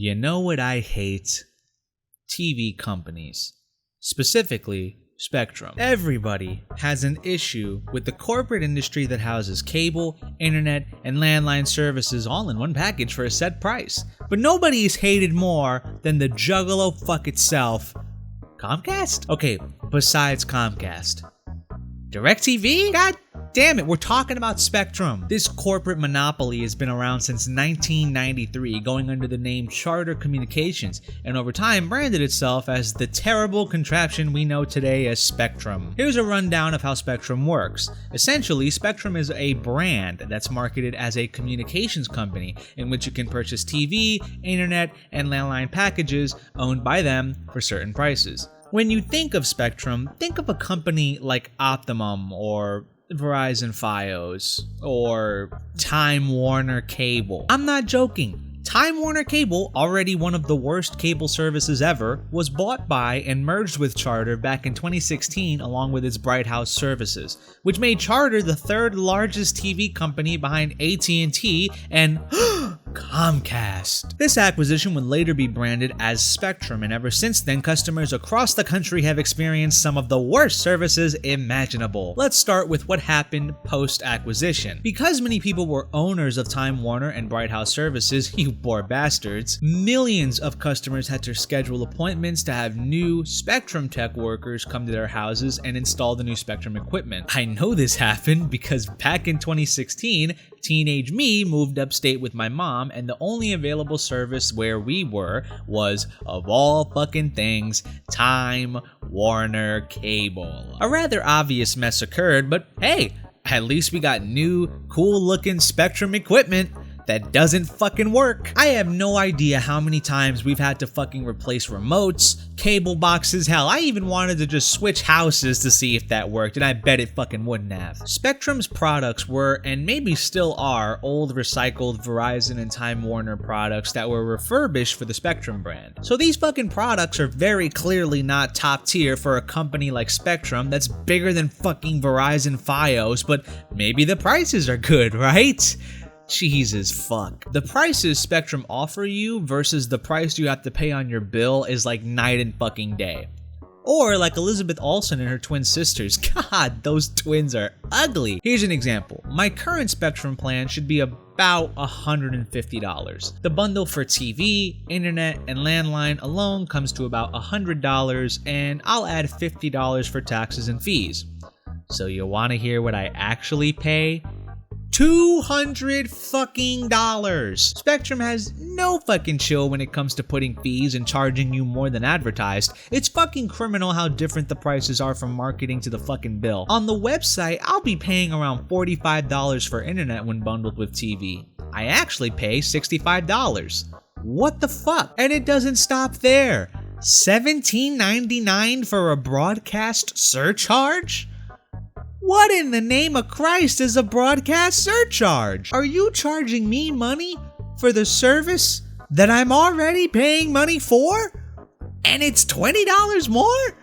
You know what I hate? TV companies. Specifically, Spectrum. Everybody has an issue with the corporate industry that houses cable, internet, and landline services all in one package for a set price. But nobody is hated more than the juggalo fuck itself, Comcast? Okay, besides Comcast. DirecTV? God damn it, we're talking about Spectrum. This corporate monopoly has been around since 1993, going under the name Charter Communications, and over time branded itself as the terrible contraption we know today as Spectrum. Here's a rundown of how Spectrum works. Essentially, Spectrum is a brand that's marketed as a communications company in which you can purchase TV, internet, and landline packages owned by them for certain prices. When you think of Spectrum, think of a company like Optimum or Verizon Fios or Time Warner Cable. I'm not joking. Time Warner Cable, already one of the worst cable services ever, was bought by and merged with Charter back in 2016 along with its Bright House services, which made Charter the third largest TV company behind AT&T and Comcast. This acquisition would later be branded as Spectrum, and ever since then, customers across the country have experienced some of the worst services imaginable. Let's start with what happened post-acquisition. Because many people were owners of Time Warner and Bright House services, you poor bastards, millions of customers had to schedule appointments to have new Spectrum tech workers come to their houses and install the new Spectrum equipment. I know this happened because back in 2016, teenage me moved upstate with my mom, and the only available service where we were was, of all fucking things, Time Warner Cable. A rather obvious mess occurred, but hey, at least we got new, cool-looking Spectrum equipment that doesn't fucking work. I have no idea how many times we've had to fucking replace remotes, cable boxes, hell, I even wanted to just switch houses to see if that worked, and I bet it fucking wouldn't have. Spectrum's products were, and maybe still are, old recycled Verizon and Time Warner products that were refurbished for the Spectrum brand. So these fucking products are very clearly not top tier for a company like Spectrum that's bigger than fucking Verizon Fios, but maybe the prices are good, right? Jesus fuck. The prices Spectrum offer you versus the price you have to pay on your bill is like night and fucking day. Or like Elizabeth Olsen and her twin sisters. God, those twins are ugly. Here's an example. My current Spectrum plan should be about $150. The bundle for TV, internet, and landline alone comes to about $100, and I'll add $50 for taxes and fees. So you wanna hear what I actually pay? $200 fucking dollars. Spectrum has no fucking chill when it comes to putting fees and charging you more than advertised. It's fucking criminal how different the prices are from marketing to the fucking bill. On the website, I'll be paying around $45 for internet when bundled with TV. I actually pay $65. What the fuck? And it doesn't stop there. $17.99 for a broadcast surcharge? What in the name of Christ is a broadcast surcharge? Are you charging me money for the service that I'm already paying money for? And it's $20 more?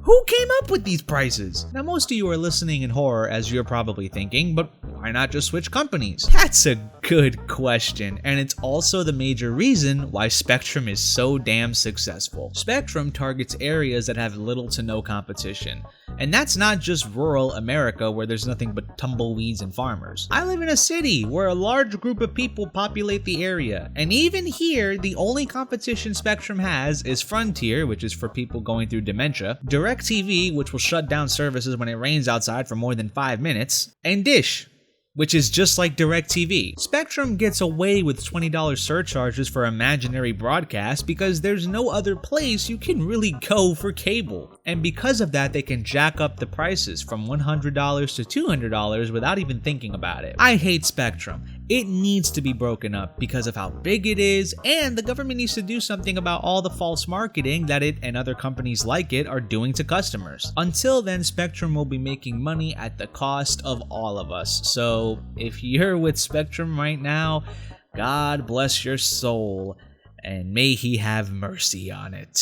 Who came up with these prices? Now, most of you are listening in horror, as you're probably thinking, but why not just switch companies? That's a good question, and it's also the major reason why Spectrum is so damn successful. Spectrum targets areas that have little to no competition. And that's not just rural America where there's nothing but tumbleweeds and farmers. I live in a city where a large group of people populate the area, and even here, the only competition Spectrum has is Frontier, which is for people going through dementia, DirecTV, which will shut down services when it rains outside for more than 5 minutes, and Dish, which is just like DirecTV. Spectrum gets away with $20 surcharges for imaginary broadcast because there's no other place you can really go for cable. And because of that, they can jack up the prices from $100 to $200 without even thinking about it. I hate Spectrum. It needs to be broken up because of how big it is, and the government needs to do something about all the false marketing that it and other companies like it are doing to customers. Until then, Spectrum will be making money at the cost of all of us. So if you're with Spectrum right now, God bless your soul, and may he have mercy on it.